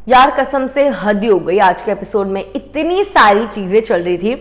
यार कसम से हद ही हो गई। आज के एपिसोड में इतनी सारी चीजें चल रही थी,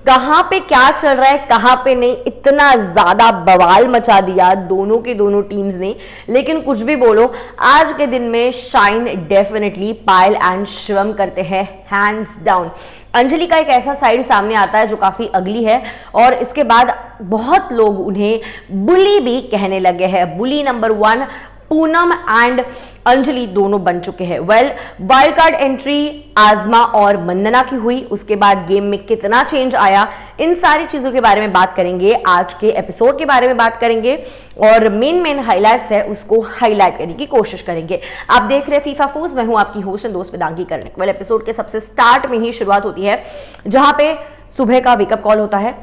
कहां पे क्या चल रहा है कहां पे नहीं, इतना ज्यादा बवाल मचा दिया दोनों की दोनों टीम्स ने। लेकिन कुछ भी बोलो, आज के दिन में shine definitely Payal and Shivam करते हैं हैंड्स डाउन। अंजलि का एक ऐसा साइड सामने आता है जो काफी अगली है, और इसके बाद बहुत लोग उन्हें बुली भी कहने लगे हैं। बुली नंबर 1 पूनम एंड अंजलि दोनों बन चुके हैं। वाइल्ड कार्ड एंट्री आजमा और वंदना की हुई, उसके बाद गेम में कितना चेंज आया, इन सारी चीजों के बारे में बात करेंगे, आज के एपिसोड के बारे में बात करेंगे, और मेन हाइलाइट्स है उसको हाईलाइट करने की कोशिश करेंगे। आप देख रहे हैं फीफा फूज, मैं हूं आपकी होस्ट एंड दोस्त वेदांगी करने। एपिसोड के सबसे स्टार्ट में ही शुरुआत होती है जहां पे सुबह का वेकअप कॉल होता है।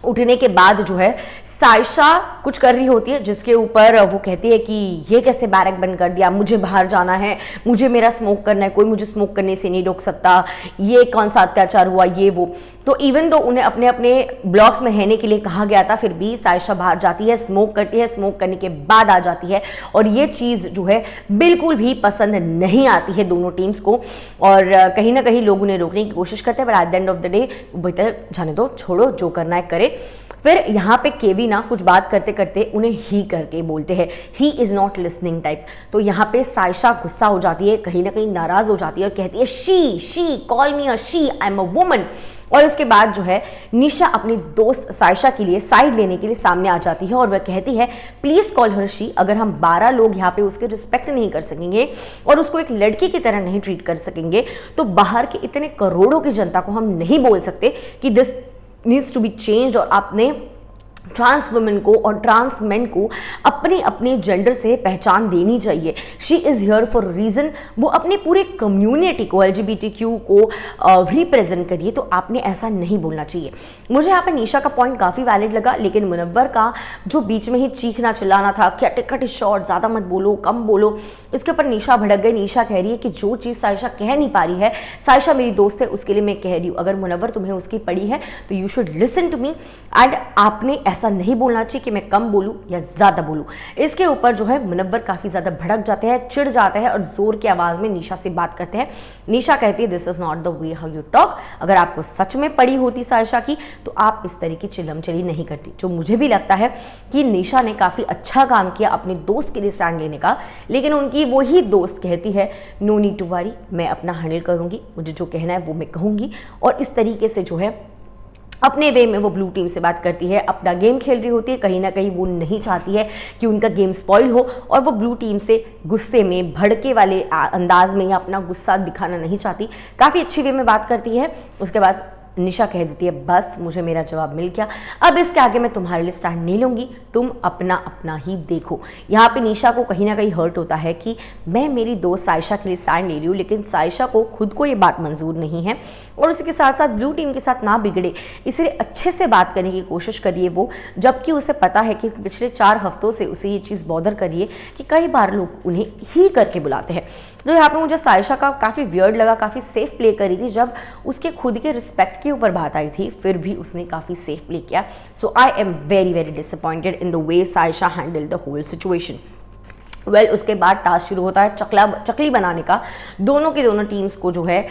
उठने के बाद जो है सायशा कुछ कर रही होती है, जिसके ऊपर वो कहती है कि ये कैसे बैरक बंद कर दिया, मुझे बाहर जाना है, मुझे मेरा स्मोक करना है, कोई मुझे स्मोक करने से नहीं रोक सकता, ये कौन सा अत्याचार हुआ, ये वो। तो इवन दो उन्हें अपने अपने ब्लॉक्स में रहने के लिए कहा गया था, फिर भी सायशा बाहर जाती है, स्मोक करती है, स्मोक करने के बाद आ जाती है, और ये चीज़ जो है बिल्कुल भी पसंद नहीं आती है दोनों टीम्स को, और कहीं ना कहीं लोग उन्हें रोकने की कोशिश करते हैं, पर at the end of the day बेहतर जाने दो, छोड़ो, जो करना है करे। फिर यहाँ पे केवी ना कुछ बात करते करते उन्हें ही करके बोलते हैं, he is not listening type. तो यहाँ पे सायशा गुस्सा हो जाती है, कहीं ना कहीं नाराज हो जाती है और कहती है she call me a she, I am a woman. और इसके बाद जो है निशा अपनी दोस्त सायशा के लिए साइड लेने के लिए सामने आ जाती है, और वह कहती है प्लीज कॉल हर शी, अगर हम 12 लोग यहाँ पे उसके रिस्पेक्ट नहीं कर सकेंगे और उसको एक लड़की की तरह नहीं ट्रीट कर सकेंगे, तो बाहर के इतने करोड़ों की जनता को हम नहीं बोल सकते कि this needs to be changed, और आपने ट्रांस वुमेन को और ट्रांस मैन को अपने अपने जेंडर से पहचान देनी चाहिए। She is here for reason, वो अपने पूरे कम्युनिटी को LGBTQ को रिप्रेजेंट करिए, तो आपने ऐसा नहीं बोलना चाहिए। मुझे यहाँ पे निशा का पॉइंट काफ़ी वैलिड लगा, लेकिन मुनव्वर का जो बीच में ही चीखना चिल्लाना था, क्या टिकट शॉर्ट, ज़्यादा मत बोलो, कम बोलो, इसके ऊपर निशा भड़क गई। निशा कह रही है कि जो चीज़ सायशा कह नहीं पा रही है, सायशा मेरी दोस्त है, उसके लिए मैं कह रही हूँ, अगर मुनव्वर तुम्हें उसकी पड़ी है तो you should listen to me, and आपने ऐसा नहीं बोलना चाहिए कि मैं कम बोलूं या ज्यादा बोलूं। इसके ऊपर जो है मुनव्वर काफी ज्यादा भड़क जाते हैं, चिढ़ जाते हैं, और जोर की आवाज में निशा से बात करते हैं। निशा कहती है this is not the way how you talk, अगर आपको सच में पड़ी होती सायशा की तो आप इस तरह की चिल्लम चली नहीं करती। जो मुझे भी लगता है कि निशा ने काफी अच्छा काम किया अपने दोस्त के लिए स्टैंड लेने का, लेकिन उनकी वही दोस्त कहती है नो नीड टू वरी, मैं अपना हैंडल करूंगी, मुझे जो कहना है वो मैं कहूंगी। और इस तरीके से जो है अपने वे में वो ब्लू टीम से बात करती है, अपना गेम खेल रही होती है, कहीं ना कहीं वो नहीं चाहती है कि उनका गेम स्पॉइल हो, और वो ब्लू टीम से गुस्से में भड़के वाले अंदाज में या अपना गुस्सा दिखाना नहीं चाहती, काफ़ी अच्छी वे में बात करती है। उसके बाद निशा कह देती है बस मुझे मेरा जवाब मिल गया, अब इसके आगे मैं तुम्हारे लिए स्टैंड नहीं लूंगी, तुम अपना अपना ही देखो। यहाँ पे निशा को कहीं ना कहीं हर्ट होता है कि मैं मेरी दोस्त सायशा के लिए स्टैंड ले रही हूँ, लेकिन सायशा को खुद को ये बात मंजूर नहीं है, और उसके साथ साथ ब्लू टीम के साथ ना बिगड़े इसलिए अच्छे से बात करने की कोशिश करिए वो, जबकि उसे पता है कि पिछले 4 हफ्तों से उसे ये चीज़ बॉदर करिए कि कई बार लोग उन्हें ही करके बुलाते हैं। तो यहाँ पे मुझे सायशा का काफ़ी वियर्ड लगा, काफ़ी सेफ प्ले करी थी, जब उसके खुद के रिस्पेक्ट के ऊपर बात आई थी फिर भी उसने काफ़ी सेफ प्ले किया। So I am very very disappointed in the way Saisha handle the whole situation. उसके बाद टास्क शुरू होता है चकली बनाने का। दोनों की दोनों टीम्स को जो है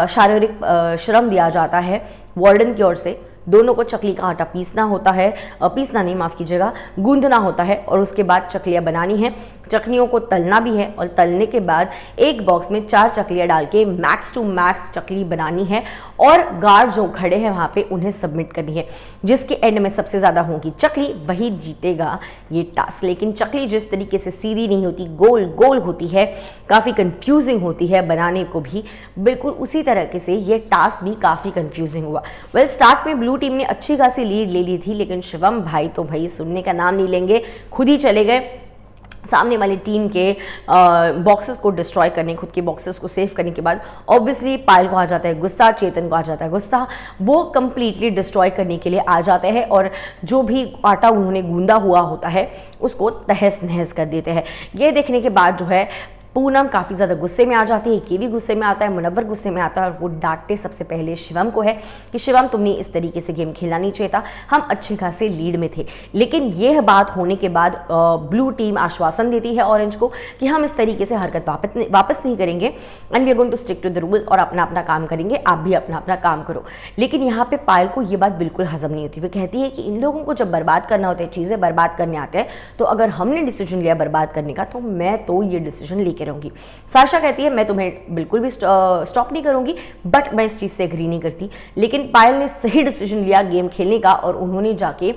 शारीरिक श्रम दिया जाता है वार्डन की ओर से। दोनों को चकली का आटा पीसना होता है, पीसना नहीं माफ़ कीजिएगा, गूंदना होता है, और उसके बाद चकलियाँ बनानी है। चकलियों को तलना भी है, और तलने के बाद एक बॉक्स में 4 चकलियाँ डाल के मैक्स टू मैक्स चकली बनानी है, और गार्ड जो खड़े हैं वहाँ पे उन्हें सबमिट करनी है। जिसके एंड में सबसे ज़्यादा होगी चकली वही जीतेगा ये टास्क। लेकिन चकली जिस तरीके से सीधी नहीं होती, गोल गोल होती है, काफ़ी कंफ्यूजिंग होती है बनाने को भी, बिल्कुल उसी तरीके से ये टास्क भी काफ़ी कंफ्यूजिंग हुआ। स्टार्ट में ब्लू टीम ने अच्छी खासी लीड ले ली थी, लेकिन शिवम भाई तो भाई सुनने का नाम नहीं लेंगे, खुद ही चले गए सामने वाली टीम के बॉक्सेस को डिस्ट्रॉय करने, खुद के बॉक्सेस को सेव करने के बाद ऑब्वियसली पायल को आ जाता है गुस्सा, चेतन को आ जाता है गुस्सा, वो कंप्लीटली डिस्ट्रॉय करने के लिए आ जाते हैं, और जो भी आटा उन्होंने गूंदा हुआ होता है उसको तहस नहस कर देते हैं। ये देखने के बाद जो है पूनम काफ़ी ज़्यादा गुस्से में आ जाती है, केवी गुस्से में आता है, मुनव्वर गुस्से में आता है और वो डांटते सबसे पहले शिवम को है कि शिवम तुमने इस तरीके से गेम खेलना नहीं चाहिए था, हम अच्छे खासे लीड में थे। लेकिन यह बात होने के बाद ब्लू टीम आश्वासन देती है ऑरेंज को कि हम इस तरीके से हरकत वापस नहीं करेंगे and we are going to stick to the rules और अपना अपना काम करेंगे, आप भी अपना अपना काम करो। लेकिन यहाँ पे पायल को ये बात बिल्कुल हजम नहीं होती। वो कहती है कि इन लोगों को जब बर्बाद करना होता है, चीज़ें बर्बाद करने आते हैं, तो अगर हमने डिसीजन लिया बर्बाद करने का तो मैं तो ये डिसीजन लेके रहूंगी। साशा कहती है मैं तुम्हें बिल्कुल भी स्टॉप नहीं करूंगी, बट मैं इस चीज़ से एग्री नहीं करती। लेकिन पायल ने सही डिसीजन लिया गेम खेलने का और उन्होंने जाके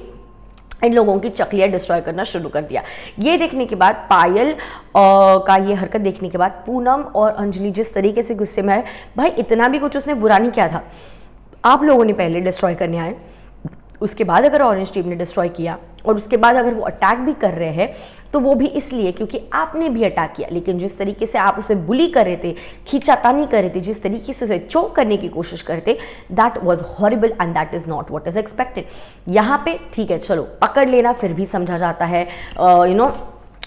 इन लोगों की चकलियाँ डिस्ट्रॉय करना शुरू कर दिया। ये देखने के बाद पायल का ये हरकत देखने के बाद पूनम और अंजलि जिस तरीके से गुस्से में आए, भाई इतना भी कुछ उसने बुरा नहीं किया था, आप लोगों ने पहले डिस्ट्रॉय करने आए, उसके बाद अगर ऑरेंज टीम ने डिस्ट्रॉय किया और उसके बाद अगर वो अटैक भी कर रहे हैं तो वो भी इसलिए क्योंकि आपने भी अटैक किया। लेकिन जिस तरीके से आप उसे बुली कर रहे थे, खींचातानी कर रहे थे, जिस तरीके से उसे चोक करने की कोशिश करते, that was horrible and that is not what is expected. यहाँ पे ठीक है, चलो पकड़ लेना फिर भी समझा जाता है,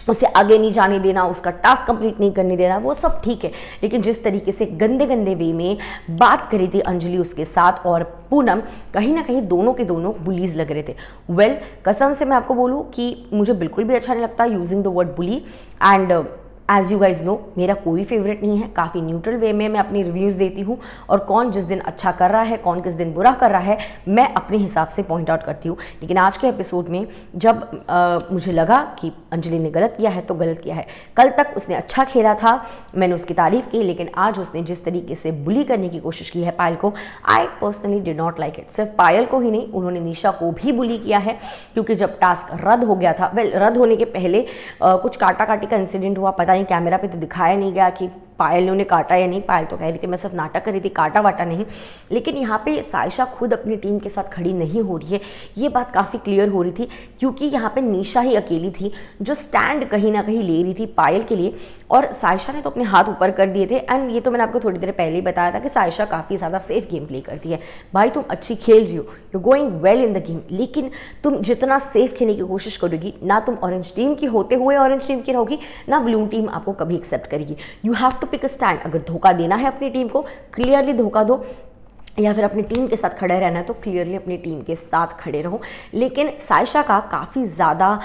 उसे आगे नहीं जाने देना, उसका टास्क कंप्लीट नहीं करने देना, वो सब ठीक है। लेकिन जिस तरीके से गंदे गंदे वे में बात करी थी अंजलि उसके साथ और पूनम, कहीं ना कहीं दोनों के दोनों बुलीज लग रहे थे। वेल, कसम से मैं आपको बोलूँ कि मुझे बिल्कुल भी अच्छा नहीं लगता using the word bully and as you guys know मेरा कोई फेवरेट नहीं है। काफ़ी न्यूट्रल वे में मैं अपनी रिव्यूज़ देती हूँ और कौन जिस दिन अच्छा कर रहा है, कौन किस दिन बुरा कर रहा है, मैं अपने हिसाब से पॉइंट आउट करती हूँ। लेकिन आज के एपिसोड में जब मुझे लगा कि अंजलि ने गलत किया है तो गलत किया है। कल तक उसने अच्छा खेला था, मैंने उसकी तारीफ की, लेकिन आज उसने जिस तरीके से बुली करने की कोशिश की है पायल को, I personally did not like it. सिर्फ पायल को ही नहीं, उन्होंने निशा को भी बुली किया है क्योंकि जब टास्क रद्द हो गया था, रद्द होने के पहले कुछ काटा काटी का इंसिडेंट हुआ, पता नहीं कैमरा पे तो दिखाया नहीं गया कि पायल ने उन्हें काटा या नहीं। पायल तो कह रही थी मैं सिर्फ नाटक कर रही थी, काटा वाटा नहीं। लेकिन यहाँ पे सायशा खुद अपनी टीम के साथ खड़ी नहीं हो रही है, ये बात काफ़ी क्लियर हो रही थी क्योंकि यहाँ पे निशा ही अकेली थी जो स्टैंड कहीं ना कहीं ले रही थी पायल के लिए और सायशा ने तो अपने हाथ ऊपर कर दिए थे। एंड ये तो मैंने आपको थोड़ी देर पहले ही बताया था कि सायशा काफ़ी ज़्यादा सेफ गेम प्ले करती है। भाई तुम अच्छी खेल रही हो, you going well in the game, लेकिन तुम जितना सेफ खेलने की कोशिश करोगी ना तुम ऑरेंज टीम की होते हुए ऑरेंज टीम की रहोगी, ना ब्लू टीम आपको कभी एक्सेप्ट करेगी। You have to pick a stand. अगर धोखा देना है अपनी टीम को, क्लियरली धोखा दो, या फिर अपनी टीम के साथ खड़े रहना है तो क्लियरली अपनी टीम के साथ खड़े रहो। लेकिन सायशा का काफ़ी ज़्यादा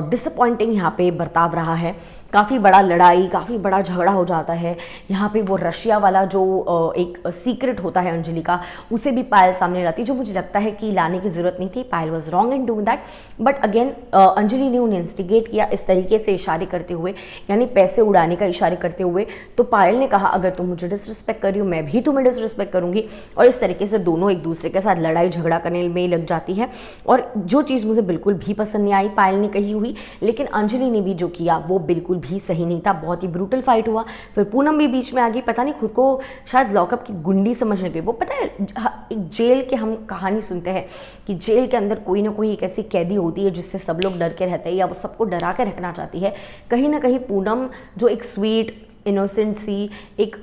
डिसअपॉइंटिंग यहाँ पे बर्ताव रहा है। काफ़ी बड़ा लड़ाई, काफ़ी बड़ा झगड़ा हो जाता है। यहाँ पे वो रशिया वाला जो एक सीक्रेट होता है अंजलि का, उसे भी पायल सामने लाती, जो मुझे लगता है कि लाने की ज़रूरत नहीं थी। Payal was wrong in doing that, but again Anjali ने उन्हें इंस्टिगेट किया इस तरीके से इशारे करते हुए, यानी पैसे उड़ाने का इशारे करते हुए। तो पायल ने कहा अगर तुम मुझे डिसरिस्पेक्ट कर रही हो मैं भी तुम्हें डिसरिस्पेक्ट करूँगी, और इस तरीके से दोनों एक दूसरे के साथ लड़ाई झगड़ा करने में लग जाती है। और जो चीज़ मुझे बिल्कुल भी पसंद नहीं आई पायल ने कही हुई, लेकिन अंजलि ने भी जो किया वो बिल्कुल भी सही नहीं था। बहुत ही ब्रूटल फाइट हुआ। फिर पूनम भी बीच में आ गई, पता नहीं खुद को शायद लॉकअप की गुंडी समझने गई। वो पता है एक जेल के हम कहानी सुनते हैं कि जेल के अंदर कोई ना कोई एक ऐसी कैदी होती है जिससे सब लोग डर के रहते हैं या वो सबको डरा के रखना चाहती है। कहीं ना कहीं पूनम जो एक स्वीट इनोसेंट सी एक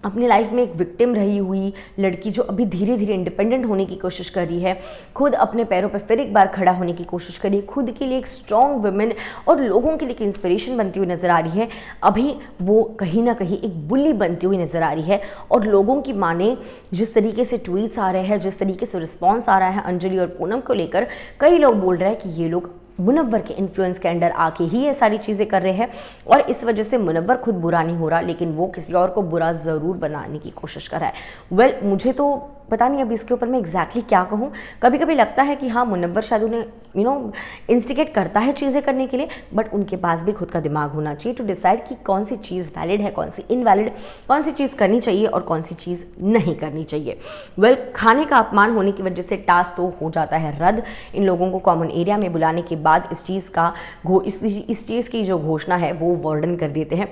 अपनी लाइफ में एक विक्टिम रही हुई लड़की, जो अभी धीरे धीरे इंडिपेंडेंट होने की कोशिश कर रही है, खुद अपने पैरों पर फिर एक बार खड़ा होने की कोशिश कर रही है, खुद के लिए एक स्ट्रॉन्ग वुमेन और लोगों के लिए एक इंस्पिरेशन बनती हुई नज़र आ रही है। अभी वो कहीं ना कहीं एक बुली बनती हुई नज़र आ रही है। और लोगों की माने जिस तरीके से ट्वीट्स आ रहे हैं, जिस तरीके से रिस्पॉन्स आ रहा है अंजलि और पूनम को लेकर, कई लोग बोल रहे हैं कि ये लोग मुनव्वर के इन्फ्लुएंस के अंडर आके ही ये सारी चीज़ें कर रहे हैं और इस वजह से मुनव्वर खुद बुरा नहीं हो रहा, लेकिन वो किसी और को बुरा ज़रूर बनाने की कोशिश कर रहा है। वेल, मुझे तो पता नहीं अब इसके ऊपर मैं एग्जैक्टली क्या कहूँ। कभी कभी लगता है कि हाँ, मुनव्वर शायद उन्हें इंस्टिगेट करता है चीज़ें करने के लिए, बट उनके पास भी खुद का दिमाग होना चाहिए टू डिसाइड कि कौन सी चीज़ वैलिड है, कौन सी इनवैलिड, कौन सी चीज़ करनी चाहिए और कौन सी चीज़ नहीं करनी चाहिए। वेल, खाने का अपमान होने की वजह से टास्क तो हो जाता है रद्द। इन लोगों को कॉमन एरिया में बुलाने के बाद इस चीज़ की जो घोषणा है वो वार्डन कर देते हैं।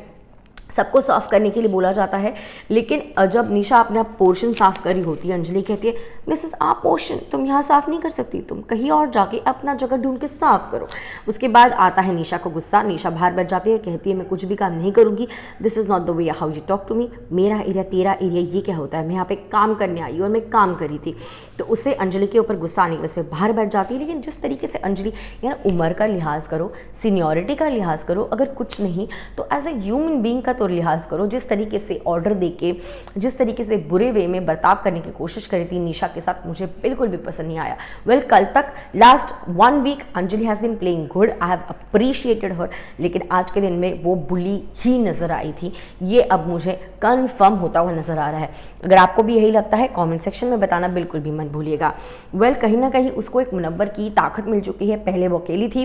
सबको साफ करने के लिए बोला जाता है, लेकिन जब निशा अपना पोर्शन साफ कर रही होती है, अंजलि कहती है दिस इज आ पोर्शन, तुम यहाँ साफ नहीं कर सकती, तुम कहीं और जाके अपना जगह ढूंढ के साफ करो। उसके बाद आता है निशा को गुस्सा, निशा बाहर बैठ जाती है और कहती है मैं कुछ भी काम नहीं करूँगी, this is not the way how you talk to me, मेरा एरिया तेरा एरिया ये क्या होता है, मैं यहाँ पे काम करने आई और मैं काम करी थी। तो उससे अंजलि के ऊपर गुस्सा आने की वजह से बाहर बैठ जाती है। लेकिन जिस तरीके से अंजलि, यार उम्र का लिहाज करो, सीनियरिटी का लिहाज करो, अगर कुछ नहीं तो एज ए ह्यूमन बीइंग का तो लिहाज करो। जिस तरीके से ऑर्डर देके, जिस तरीके से बुरे वे में बर्ताव करने की कोशिश करी थी निशा के साथ, मुझे बिल्कुल भी पसंद नहीं आया। वेल, कल तक last 1 week Anjali has been playing good, I have appreciated her, लेकिन आज के दिन में वो बुली ही नज़र आई थी, ये अब मुझे कन्फर्म होता हुआ नज़र आ रहा है। अगर आपको भी यही लगता है कमेंट सेक्शन में बताना बिल्कुल भी मत भूलिएगा। वेल, कहीं ना कहीं उसको एक मुनव्वर की ताकत मिल चुकी है। पहले वो अकेली थी,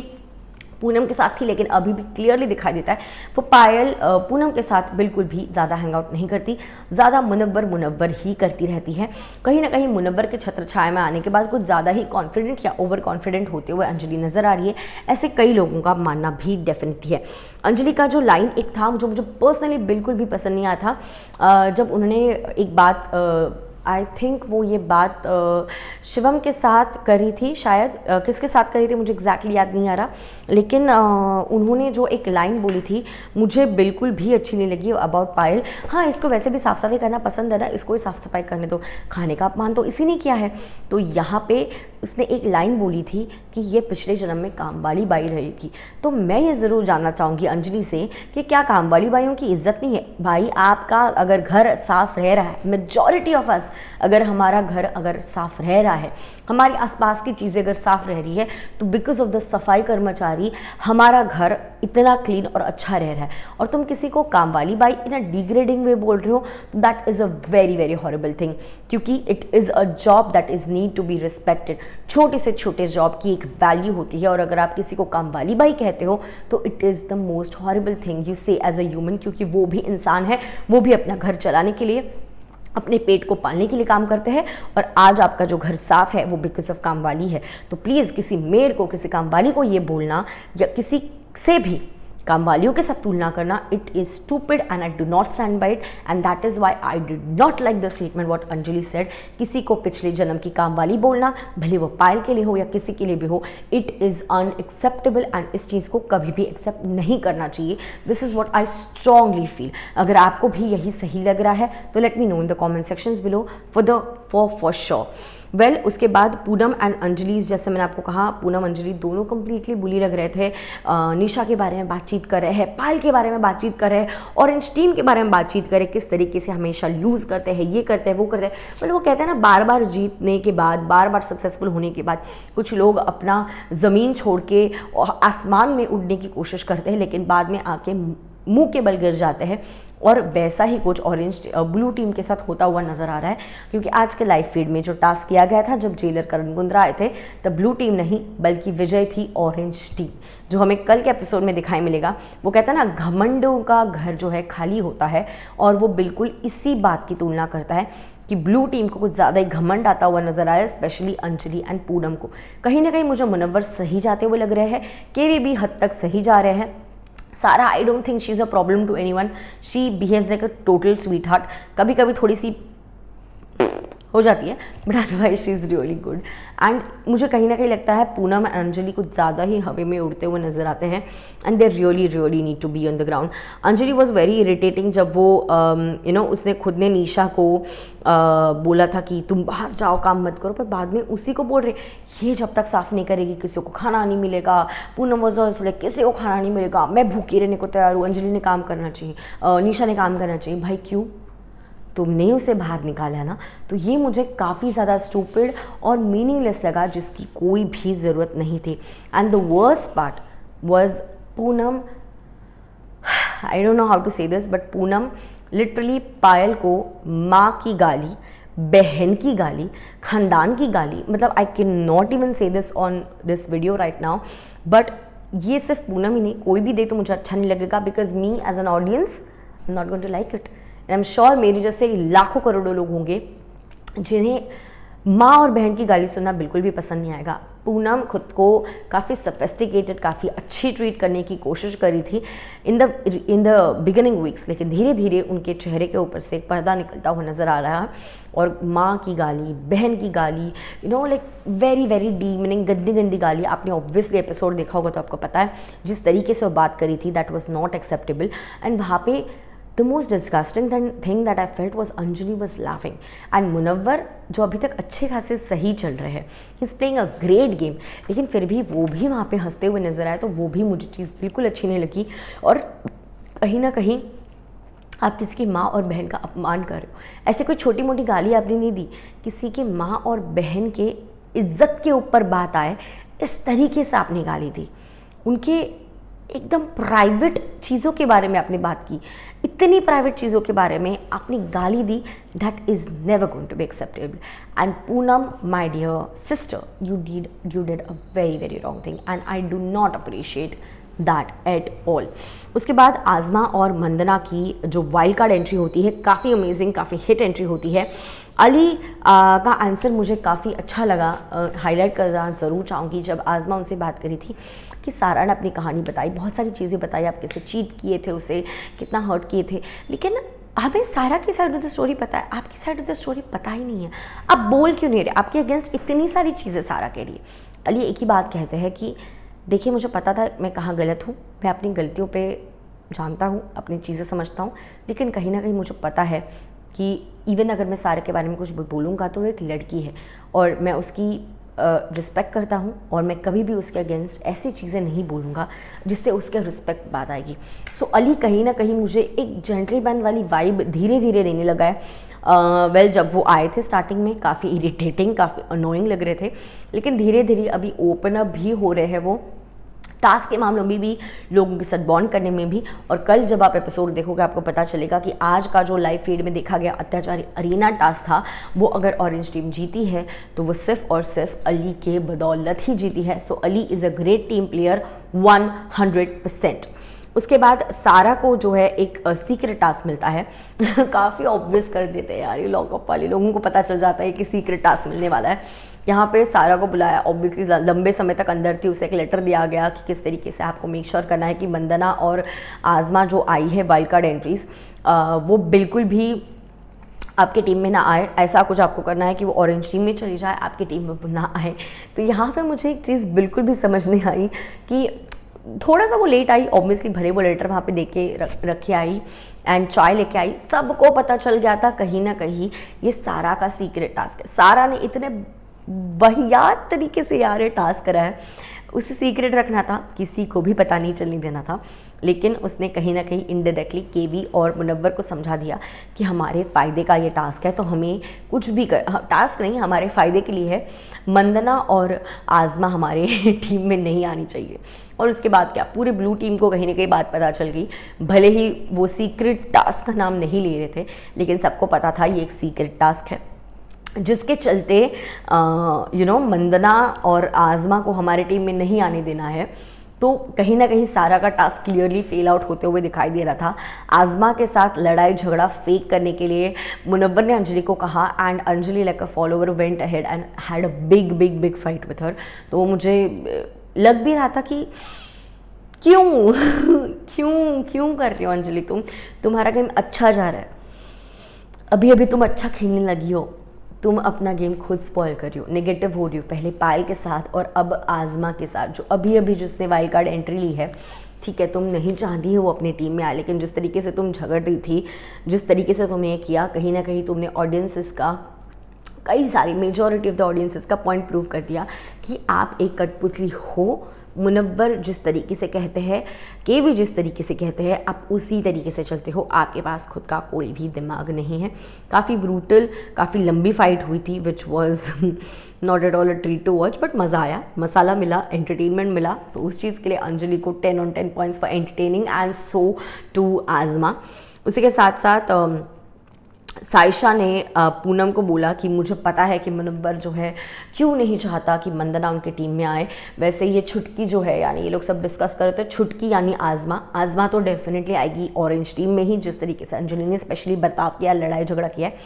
पूनम के साथ थी, लेकिन अभी भी क्लियरली दिखाई देता है वो पायल पूनम के साथ बिल्कुल भी ज़्यादा हैंग आउट नहीं करती, ज़्यादा मुनव्वर ही करती रहती है। कहीं ना कहीं मुनव्वर के छत्र छाया में आने के बाद कुछ ज़्यादा ही कॉन्फिडेंट या ओवर कॉन्फिडेंट होते हुए अंजलि नज़र आ रही है, ऐसे कई लोगों का मानना भी डेफिनेटली है। अंजलि का जो लाइन एक था जो मुझे पर्सनली बिल्कुल भी पसंद नहीं आया था, जब उन्होंने एक बात आई थिंक वो ये बात शिवम के साथ करी थी, शायद किसके साथ करी थी मुझे एग्जैक्टली याद नहीं आ रहा, लेकिन उन्होंने जो एक लाइन बोली थी मुझे बिल्कुल भी अच्छी नहीं लगी अबाउट पायल। हाँ, इसको वैसे भी साफ़ सफाई करना पसंद है ना, इसको ही साफ़ सफाई करने दो, खाने का अपमान तो इसी ने किया है। तो यहाँ पे उसने एक लाइन बोली थी कि ये पिछले जन्म में काम वाली बाई रहेगी। तो मैं ये ज़रूर जानना चाहूँगी अंजलि से कि क्या काम वाली बाइयों की इज्जत नहीं है? भाई, आपका अगर घर साफ़ रह रहा है, मेजॉरिटी ऑफ अस अगर हमारा घर अगर साफ़ रह रहा है, हमारी आसपास की चीज़ें अगर साफ़ रह रही है, तो बिकॉज ऑफ द सफाई कर्मचारी हमारा घर इतना क्लीन और अच्छा रह रहा है, और तुम किसी को काम वाली बाई इन अ डिग्रेडिंग वे बोल रहे हो, तो that is a very very horrible thing, क्योंकि it is a job that is need to be respected. छोटे से छोटे जॉब की एक वैल्यू होती है, और अगर आप किसी को काम वाली बाई कहते हो तो it is the most horrible thing you से एज अ ह्यूमन, क्योंकि वो भी इंसान है, वो भी अपना घर चलाने के लिए, अपने पेट को पालने के लिए काम करते हैं, और आज आपका जो घर साफ है वो बिकॉज ऑफ काम वाली है। तो प्लीज़ किसी मेड को, किसी काम वाली को ये बोलना या किसी से भी काम वालियों के साथ तुलना करना, it is stupid and I do not stand by it, and that is why I did not like the statement what Anjali said. किसी को पिछले जन्म की काम वाली बोलना, भले वो पायल के लिए हो या किसी के लिए भी हो, इट इज़ अनएक्सेप्टेबल, एंड इस चीज़ को कभी भी एक्सेप्ट नहीं करना चाहिए। This is what I strongly feel. अगर आपको भी यही सही लग रहा है तो let me know in the comment sections below for sure. Well, उसके बाद पूनम एंड अंजलि, जैसे मैंने आपको कहा, पूनम अंजलि दोनों कंप्लीटली बुली लग रहे थे। निशा के बारे में बातचीत कर रहे हैं, पायल के बारे में बातचीत कर रहे हैं, ऑरेंज टीम के बारे में बातचीत कर रहे हैं, किस तरीके से हमेशा लूज़ करते हैं, ये करते हैं, वो करते हैं। मतलब वो कहते हैं ना, बार बार जीतने के बाद, बार बार सक्सेसफुल होने के बाद कुछ लोग अपना ज़मीन छोड़ के आसमान में उड़ने की कोशिश करते हैं, लेकिन बाद में आके मुंह के बल गिर जाते हैं। और वैसा ही कुछ ऑरेंज ब्लू टीम के साथ होता हुआ नजर आ रहा है, क्योंकि आज के लाइव फीड में जो टास्क किया गया था, जब जेलर करण कुंद्रा आए थे, तब ब्लू टीम नहीं बल्कि विजय थी ऑरेंज टीम, जो हमें कल के एपिसोड में दिखाई मिलेगा। वो कहता है ना, घमंडों का घर जो है खाली होता है, और वो बिल्कुल इसी बात की तुलना करता है कि ब्लू टीम को कुछ ज़्यादा ही घमंड आता हुआ नजर आया, स्पेशली अंजलि एंड पूनम को। कहीं ना कहीं मुझे मुनव्वर सही जाते हुए लग रहे हैं, केवी भी हद तक सही जा रहे हैं। Sara, I don't think she is a problem to anyone, she behaves like a total sweetheart. कभी कभी थोड़ी सी हो जाती है, but otherwise she is really good. And मुझे कहीं ना कहीं लगता है पूनम एंड अंजलि कुछ ज़्यादा ही हवा में उड़ते हुए नजर आते हैं, and they really really need to be on the ground. Anjali was very irritating जब वो उसने खुद ने निशा को बोला था कि तुम बाहर जाओ, काम मत करो, पर बाद में उसी को बोल रहे ये जब तक साफ़ नहीं करेगी किसी को खाना नहीं मिलेगा। पूनम वॉज लाइक किसी को खाना नहीं मिलेगा, मैं भूखी रहने को तैयार हूँ, अंजलि ने काम करना चाहिए, निशा ने काम करना चाहिए। भाई क्यों? तुमने उसे बाहर निकाला है ना। तो ये मुझे काफ़ी ज़्यादा स्टूपिड और मीनिंगलेस लगा, जिसकी कोई भी ज़रूरत नहीं थी। And the worst part was Poonam, I don't know how to say this, but Poonam literally Payal को माँ की गाली, बहन की गाली, खानदान की गाली, मतलब आई कैन नॉट इवन से this on this video right now, but ये सिर्फ पूनम ही नहीं, कोई भी दे तो मुझे अच्छा नहीं लगेगा, because me as an audience I am not going to like it. I am sure मेरी जैसे लाखों करोड़ों लोग होंगे जिन्हें माँ और बहन की गाली सुनना बिल्कुल भी पसंद नहीं आएगा। पूनम खुद को काफ़ी सफेस्टिकेटेड, काफ़ी अच्छी ट्रीट करने की कोशिश करी थी इन द बिगिनिंग वीक्स, लेकिन धीरे धीरे उनके चेहरे के ऊपर से एक पर्दा निकलता हुआ नज़र आ रहा है और माँ की गाली, बहन की गाली, लाइक वेरी वेरी डीमनिंग, गंदी गंदी गाली। आपने ऑब्वियसली एपिसोड देखा होगा तो आपको पता है जिस तरीके से वो बात करी थी, that was not acceptable. And वहाँ पे the most disgusting thing that I felt was Anjali was laughing and Munawar जो अभी तक अच्छे खासे सही चल रहे हैं, he is playing a great game, लेकिन फिर भी वो भी वहाँ पे हंसते हुए नजर आए, तो वो भी मुझे चीज़ बिल्कुल अच्छी नहीं लगी। और कहीं ना कहीं आप किसी की माँ और बहन का अपमान कर रहे हो, ऐसे कोई छोटी मोटी गाली आपने नहीं दी, किसी की माँ और बहन के इज्जत के ऊपर बात आए इस तरीके से आपने गाली दी, उनके एकदम प्राइवेट चीज़ों के बारे में आपने बात की, इतनी प्राइवेट चीज़ों के बारे में आपने गाली दी, that is never going to be acceptable. And Poonam my dear sister, you did a very very wrong thing and I do not appreciate that at all. उसके बाद आज़मा और मंदना की जो वाइल्ड कार्ड एंट्री होती है, काफ़ी अमेजिंग, काफ़ी हिट एंट्री होती है। अली का आंसर मुझे काफ़ी अच्छा लगा, हाईलाइट करना ज़रूर चाहूँगी। जब आज़मा उनसे बात करी थी कि सारा ने अपनी कहानी बताई, बहुत सारी चीज़ें बताई, आप कैसे चीट किए थे, उसे कितना हर्ट किए थे, लेकिन हमें सारा की साइड ऑफ द स्टोरी पता है, आपकी साइड ऑफ द स्टोरी पता ही नहीं है। आप बोल क्यों नहीं रहे? आपके अगेंस्ट इतनी सारी चीज़ें सारा के लिए। अली एक ही बात कहते हैं कि देखिए मुझे पता था मैं कहाँ गलत हूँ, मैं अपनी गलतियों पे जानता हूँ, अपनी चीज़ें समझता हूँ, लेकिन कहीं ना कहीं मुझे पता है कि इवन अगर मैं सारे के बारे में कुछ बोलूँगा तो वो एक लड़की है और मैं उसकी रिस्पेक्ट करता हूँ और मैं कभी भी उसके अगेंस्ट ऐसी चीज़ें नहीं बोलूँगा जिससे उसके रिस्पेक्ट बात आएगी। सो अली कहीं ना कहीं मुझे एक जेंटलमैन वाली वाइब धीरे धीरे देने लगा है। वेल जब वो आए थे स्टार्टिंग में काफ़ी इरिटेटिंग, काफ़ी अनोइंग लग रहे थे, लेकिन धीरे धीरे अभी ओपन अप भी हो रहे हैं वो, टास्क के मामलों में भी, लोगों के साथ बॉन्ड करने में भी। और कल जब आप एपिसोड देखोगे आपको पता चलेगा कि आज का जो लाइव फीड में देखा गया अत्याचारी अरीना टास्क था, वो अगर ऑरेंज टीम जीती है तो वो सिर्फ और सिर्फ अली के बदौलत ही जीती है। So Ali is a great team player 100%। उसके बाद सारा को जो है एक सीक्रेट टास्क मिलता है काफ़ी ऑब्वियस कर देते हैं यार ये लॉकअप वाले, लोगों को पता चल जाता है कि सीक्रेट टास्क मिलने वाला है। यहाँ पे सारा को बुलाया, ऑब्वियसली लंबे समय तक अंदर थी, उसे एक लेटर दिया गया कि किस तरीके से आपको मेक श्योर करना है कि मंदना और आज़मा जो आई है वाइल्ड कार्ड एंट्रीज, वो बिल्कुल भी आपके टीम में ना आए। ऐसा कुछ आपको करना है कि वो ऑरेंज टीम में चली जाए, आपकी टीम में ना आए। तो यहाँ पे मुझे एक चीज़ बिल्कुल भी समझ नहीं आई कि थोड़ा सा वो लेट आई, ऑब्वियसली भले वो लेटर वहाँ पे दे के रखे आई एंड चाय लेके आई, सबको पता चल गया था कहीं ना कहीं ये सारा का सीक्रेट टास्क है। सारा ने इतने वाहियात तरीके से यार ये टास्क करा है, उसे सीक्रेट रखना था, किसी को भी पता नहीं चलने देना था, लेकिन उसने कहीं ना कहीं इनडायरेक्टली केवी और मुनव्वर को समझा दिया कि हमारे फ़ायदे का ये टास्क है, तो हमें कुछ भी टास्क नहीं, हमारे फ़ायदे के लिए है, मंदना और आज़मा हमारे टीम में नहीं आनी चाहिए। और उसके बाद क्या, पूरे ब्लू टीम को कहीं ना कहीं बात पता चल गई, भले ही वो सीक्रेट टास्क का नाम नहीं ले रहे थे, लेकिन सबको पता था ये एक सीक्रेट टास्क है, जिसके चलते मंदना और आज़मा को हमारे टीम में नहीं आने देना है। तो कहीं ना कहीं सारा का टास्क क्लियरली फेल आउट होते हुए दिखाई दे रहा था। आज़मा के साथ लड़ाई झगड़ा फेक करने के लिए मुनव्वर ने अंजलि को कहा and Anjali like a follower went ahead and had a big big big fight with her. तो मुझे लग भी रहा था कि क्यों क्यों क्यों कर रही हो अंजलि, तुम्हारा गेम अच्छा जा रहा है, अभी अभी तुम अच्छा खेलने लगी हो, तुम अपना गेम खुद स्पॉइल कर रही हो, नेगेटिव हो रही हो, पहले पायल के साथ और अब आज़मा के साथ जो अभी अभी जिसने वाइल्ड कार्ड एंट्री ली है। ठीक है, तुम नहीं चाहती हो वो अपनी टीम में आए, लेकिन जिस तरीके से तुम झगड़ रही थी, जिस तरीके से तुमने ये किया, कहीं ना कहीं तुमने ऑडियंसेस का, कई सारी मेजॉरिटी ऑफ द ऑडियंसेस का पॉइंट प्रूव कर दिया कि आप एक कठपुतली हो। मुनव्वर जिस तरीके से कहते हैं, केवी जिस तरीके से कहते हैं, आप उसी तरीके से चलते हो, आपके पास खुद का कोई भी दिमाग नहीं है। काफ़ी ब्रूटल, काफ़ी लंबी फाइट हुई थी, which was not at all a treat to watch, but मज़ा आया, मसाला मिला, एंटरटेनमेंट मिला। तो उस चीज़ के लिए अंजलि को 10 on 10 points for entertaining and so to Azma. उसी के साथ साथ साइशा ने पूनम को बोला कि मुझे पता है कि मुनव्वर जो है क्यों नहीं चाहता कि मंदना उनके टीम में आए। वैसे ये छुटकी जो है, यानी ये लोग सब डिस्कस कर रहे थे, छुटकी यानी आज़मा तो डेफिनेटली आएगी ऑरेंज टीम में ही, जिस तरीके से अंजलि ने स्पेशली बर्ताव किया, लड़ाई झगड़ा किया है।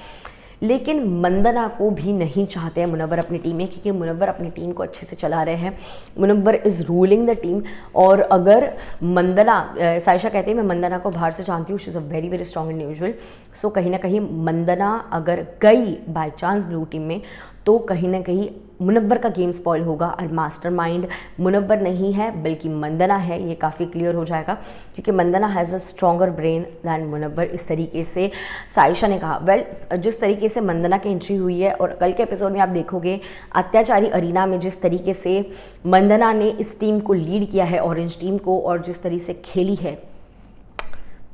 लेकिन मंदना को भी नहीं चाहते हैं मुनव्वर अपनी टीम में, क्योंकि मुनव्वर अपनी टीम को अच्छे से चला रहे हैं। Munawar is ruling the team. और अगर मंदना, साइशा कहते हैं मैं मंदना को बाहर से जानती हूँ, she is a very very strong individual. So कहीं ना कहीं मंदना अगर गई बाय चांस ब्लू टीम में, तो कहीं ना कहीं मुनव्वर का गेम स्पॉइल होगा। और मास्टरमाइंड मुनव्वर नहीं है बल्कि मंदना है, ये काफ़ी क्लियर हो जाएगा, क्योंकि Mandana has a stronger brain than Munawar. इस तरीके से साइशा ने कहा। जिस तरीके से मंदना की एंट्री हुई है, और कल के एपिसोड में आप देखोगे अत्याचारी अरीना में जिस तरीके से मंदना ने इस टीम को लीड किया है, ऑरेंज टीम को, और जिस तरीके से खेली है,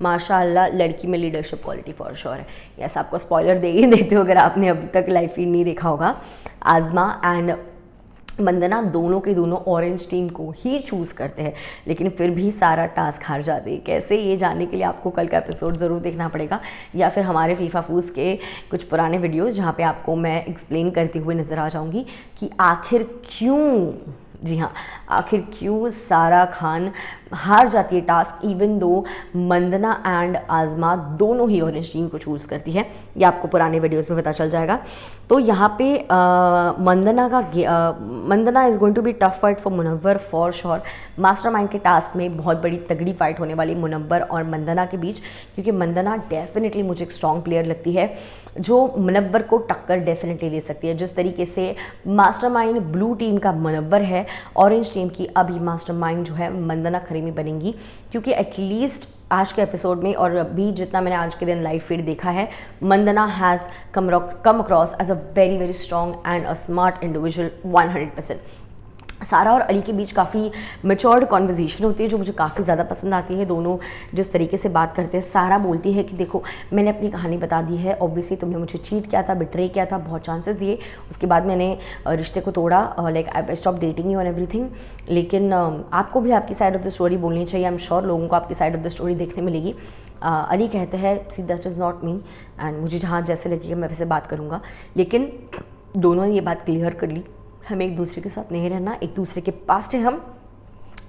माशाल्लाह लड़की में लीडरशिप क्वालिटी फॉर श्योर है। यस, आपको स्पॉइलर दे ही देते हो अगर आपने अभी तक लाइव फीड नहीं देखा होगा। आज़मा एंड मंदना दोनों के दोनों ऑरेंज टीम को ही चूज़ करते हैं, लेकिन फिर भी सारा टास्क हार जाते हैं। कैसे, ये जानने के लिए आपको कल का एपिसोड ज़रूर देखना पड़ेगा, या फिर हमारे फीफा फूस के कुछ पुराने वीडियोस जहाँ पे आपको मैं एक्सप्लेन करते हुए नज़र आ जाऊँगी कि आखिर क्यों, जी हाँ, आखिर क्यों सारा खान हार जाती है task, even though Mandhana and आज़मा दोनों ही ऑरेंज टीम को चूज़ करती है। ये आपको पुराने वीडियोस में पता चल जाएगा। तो यहाँ पे Mandana is going to be tough fight for Munawar for sure. Mastermind के टास्क में बहुत बड़ी तगड़ी फाइट होने वाली मुनव्वर और मंदना के बीच, क्योंकि मंदना डेफिनेटली मुझे एक स्ट्रॉन्ग प्लेयर लगती है जो मुनव्वर को टक्कर डेफिनेटली ले सकती है। जिस तरीके से मास्टरमाइंड ब्लू टीम का मुनव्वर है, ऑरेंज टीम की अभी मास्टरमाइंड जो है मंदना खरीमी बनेंगी, क्योंकि एटलीस्ट आज के एपिसोड में और अभी जितना मैंने आज के दिन लाइव फीड देखा है, Mandana has come across as a very very strong and a smart individual 100%। Sara और अली के बीच काफ़ी मैच्योर्ड कॉन्वर्जेशन होती है जो मुझे काफ़ी ज़्यादा पसंद आती है। दोनों जिस तरीके से बात करते हैं, सारा बोलती है कि देखो मैंने अपनी कहानी बता दी है, ऑब्वियसली तुमने मुझे चीट किया था, बिट्रे किया था, बहुत चांसेस दिए, उसके बाद मैंने रिश्ते को तोड़ा, like I stop dating you and everything. लेकिन आपको भी आपकी साइड ऑफ द स्टोरी बोलनी चाहिए। आई एम श्योर लोगों को आपकी साइड ऑफ द स्टोरी देखने मिलेगी। अली कहते हैं see that is not me, and मुझे जहाँ जैसे लगेगा मैं वैसे बात करूँगा। लेकिन दोनों ने ये बात क्लियर कर ली, हमें एक दूसरे के साथ नहीं रहना, एक दूसरे के पास है, हम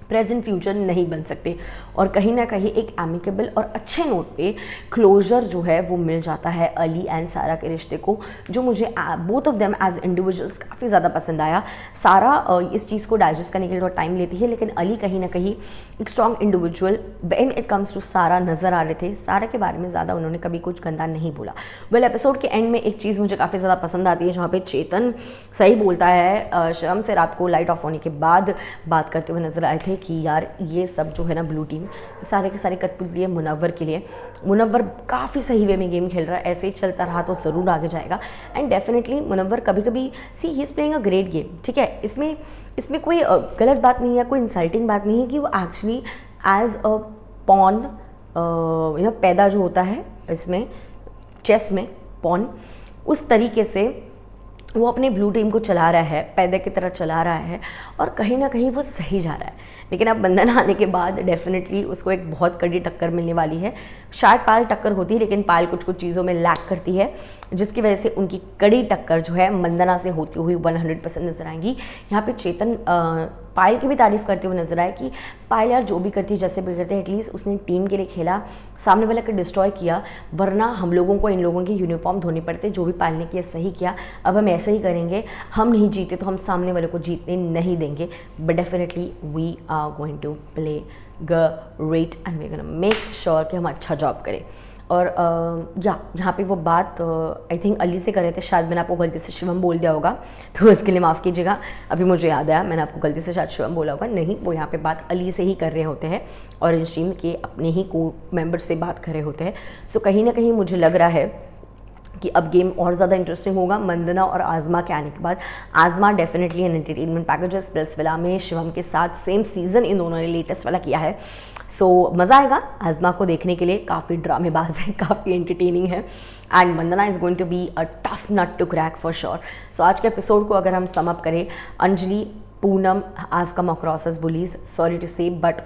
प्रेजेंट फ्यूचर नहीं बन सकते। और कहीं ना कहीं एक एमिकेबल और अच्छे नोट पे क्लोजर जो है वो मिल जाता है अली एंड सारा के रिश्ते को, जो मुझे both of them as individuals काफ़ी ज़्यादा पसंद आया। सारा इस चीज़ को डाइजेस्ट करने के लिए थोड़ा टाइम लेती है, लेकिन अली कहीं ना कहीं एक strong individual when it comes to सारा नज़र आ रहे थे। सारा के बारे में ज़्यादा उन्होंने कभी कुछ गंदा नहीं बोला। वेल, एपिसोड के एंड में एक चीज़ मुझे काफ़ी ज़्यादा पसंद आती है, जहाँ पे चेतन सही बोलता है, शिवम से रात को लाइट ऑफ होने के बाद बात करते हुए नजर आए थे कि यार ये सब जो है ना ब्लू टीम सारे के सारे कठपुतली है मुनव्वर के लिए। मुनव्वर काफ़ी सही वे में गेम खेल रहा है, ऐसे ही चलता रहा तो ज़रूर आगे जाएगा। एंड डेफिनेटली मुनव्वर कभी कभी see he is playing a great game, ठीक है, इसमें कोई गलत बात नहीं है, कोई इंसल्टिंग बात नहीं है कि वो एक्चुअली एज अ पॉन पैदा जो होता है इसमें चेस में पॉन, उस तरीके से वो अपने ब्लू टीम को चला रहा है, पैदे की तरह चला रहा है, और कहीं ना कहीं वो सही जा रहा है। लेकिन अब बंधन आने के बाद डेफिनेटली उसको एक बहुत कड़ी टक्कर मिलने वाली है। शायद पायल टक्कर होती है, लेकिन पायल कुछ कुछ चीज़ों में लैक करती है, जिसकी वजह से उनकी कड़ी टक्कर जो है मंदना से होती हुई 100% नजर आएंगी। यहाँ पे चेतन पायल की भी तारीफ करते हुए नजर आए कि पायल यार जो भी करती है, जैसे भी करती है, एटलीस्ट उसने टीम के लिए खेला, सामने वाला को डिस्ट्रॉय किया, वरना हम लोगों को इन लोगों की यूनिफॉर्म धोने पड़ते। जो भी पायल ने किया सही किया, अब हम ऐसे ही करेंगे, हम नहीं जीते तो हम सामने वाले को जीतने नहीं देंगे, but definitely we are going to play great and we gonna make sure कि हम अच्छा जॉब करें। और यहाँ पे वो बात आई थिंक अली से कर रहे थे, शायद मैंने आपको गलती से शिवम बोल दिया होगा, तो इसके लिए माफ़ कीजिएगा। अभी मुझे याद आया, मैंने आपको गलती से शायद शिवम बोला होगा, नहीं, वो यहाँ पे बात अली से ही कर रहे होते हैं, ऑरेंज टीम के अपने ही को मेंबर से बात कर रहे होते हैं। सो कहीं ना कहीं मुझे लग रहा है कि अब गेम और ज़्यादा इंटरेस्टिंग होगा मंदना और आज़मा के आने के बाद। आज़मा डेफिनेटली एन एंटरटेनमेंट पैकेज है, स्प्लिट्स विला में शिवम के साथ सेम सीज़न इन दोनों ने लेटेस्ट वाला किया है। सो मज़ा आएगा आज़मा को देखने के लिए, काफ़ी ड्रामेबाज है, काफ़ी एंटरटेनिंग है, and Mandana is going to be a tough nut to crack for sure. So आज के एपिसोड को अगर हम सम अप करें, Anjali, Poonam have come across as bullies, sorry to say, but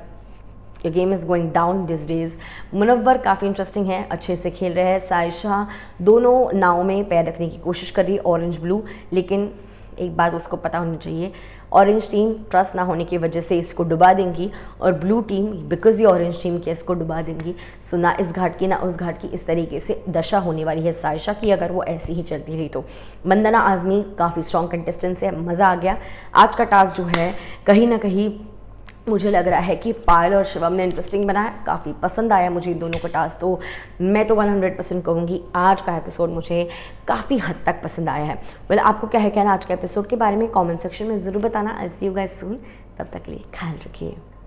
your game is going down this days. Munawar काफ़ी interesting है, अच्छे से खेल रहे हैं। साइशा दोनों नाव में पैर रखने की कोशिश कर रही है, ऑरेंज ब्लू, लेकिन एक बात उसको पता होनी चाहिए, ऑरेंज टीम ट्रस्ट ना होने की वजह से इसको डुबा देंगी और ब्लू टीम बिकॉज ये ऑरेंज टीम की इसको डुबा देंगी। सो ना इस घाट की ना उस घाट की इस तरीके से दशा होने वाली है सायशा की, अगर वो ऐसी ही चलती रही तो। वंदना आज़मी काफ़ी स्ट्रॉन्ग कंटेस्टेंट है, मज़ा आ गया। आज का टास्क जो है कहीं ना कहीं मुझे लग रहा है कि पायल और शिवम ने इंटरेस्टिंग बनाया, काफ़ी पसंद आया मुझे इन दोनों का टास्क। तो मैं तो 100% कहूँगी आज का एपिसोड मुझे काफ़ी हद तक पसंद आया है। वेल आपको क्या है कहना आज के एपिसोड के बारे में कमेंट सेक्शन में ज़रूर बताना। आई सी यू गाइस सून, तब तक के लिए ख्याल रखिए।